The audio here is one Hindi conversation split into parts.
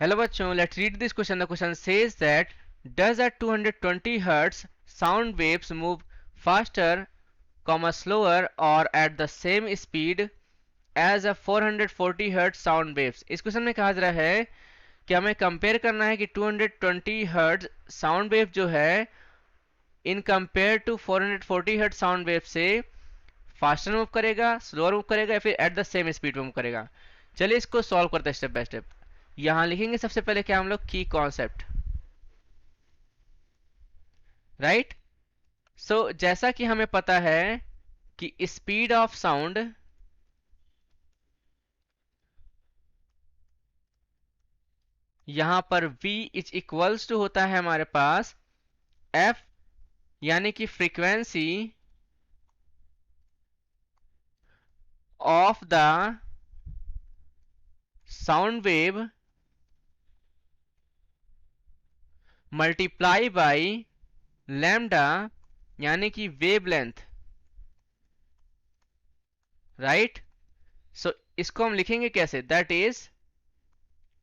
Hello bachcho, let's read this question. The question says that does at 220 hertz sound waves move faster, slower or at the same speed as a 440 hertz sound waves? इस क्वेश्चन में कहा जा रहा है कि हमें कंपेयर करना है कि 220 hertz साउंड वेव जो है in compare to 440 hertz sound wave से फास्टर मूव करेगा, स्लोअर मूव करेगा या फिर एट द सेम स्पीड में मूव करेगा। चलिए इसको सॉल्व करते हैं स्टेप बाय स्टेप। यहां लिखेंगे सबसे पहले क्या हम लोग की कॉन्सेप्ट, राइट। सो जैसा कि हमें पता है कि स्पीड ऑफ साउंड यहां पर v इज इक्वल्स टू होता है हमारे पास f, यानी कि frequency of the sound wave multiply by lambda, यानी कि वेव लेंथ, राइट। सो इसको हम लिखेंगे कैसे, that is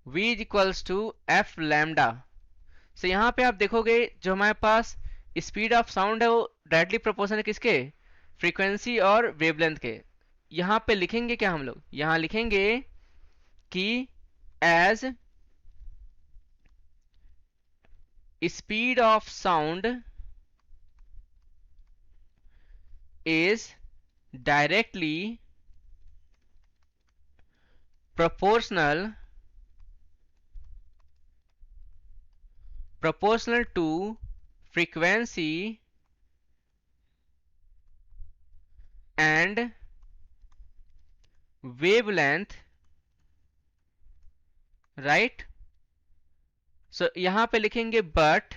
v is equals to F lambda. So यहां पे आप देखोगे जो हमारे पास स्पीड ऑफ साउंड है वो डायरेक्टली प्रोपोर्शनल है किसके, फ्रीक्वेंसी और वेवलेंथ के। यहां पे लिखेंगे क्या हम लोग, यहां लिखेंगे कि as speed of sound is directly proportional to frequency and wavelength, right। so यहां पे लिखेंगे but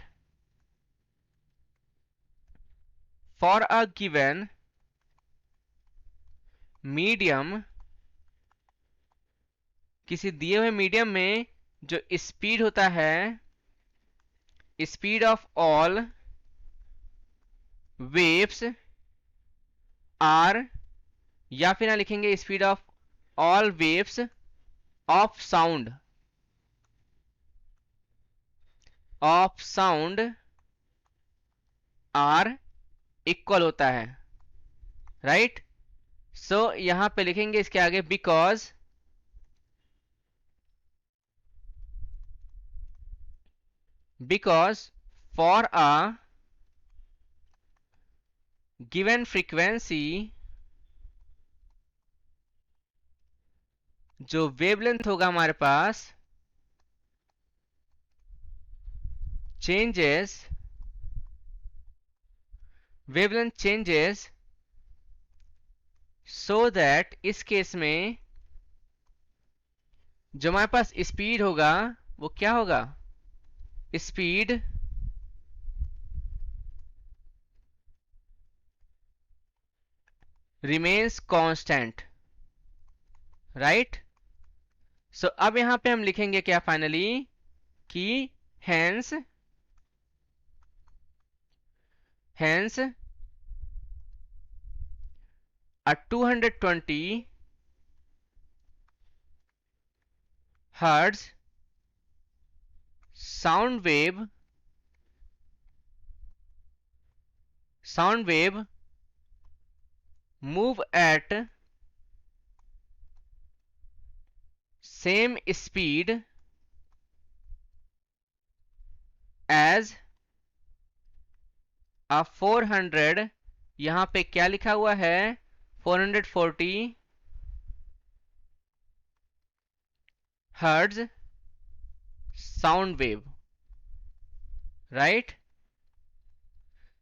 for a given medium, किसी दिए हुए मीडियम में जो स्पीड होता है, speed of all waves are, या फिर ना लिखेंगे speed of all waves of sound are equal होता है, राइट। सो यहां पे लिखेंगे इसके आगे because for a given frequency, जो वेवलेंथ होगा हमारे पास, वेवलेंथ चेंजेस सो दैट इस केस में जो हमारे पास स्पीड होगा वो क्या होगा, स्पीड रिमेन्स कांस्टेंट, राइट। सो अब यहां पे हम लिखेंगे क्या फाइनली कि hence a 220 hertz sound wave move at same speed as a 400, यहां पे क्या लिखा हुआ है 440 हर्ट्ज साउंड वेव, राइट।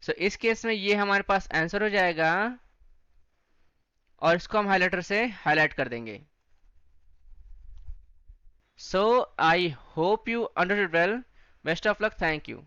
सो इस केस में ये हमारे पास आंसर हो जाएगा और इसको हम हाइलाइटर से हाईलाइट कर देंगे। So I hope you understood well, best of luck, thank you.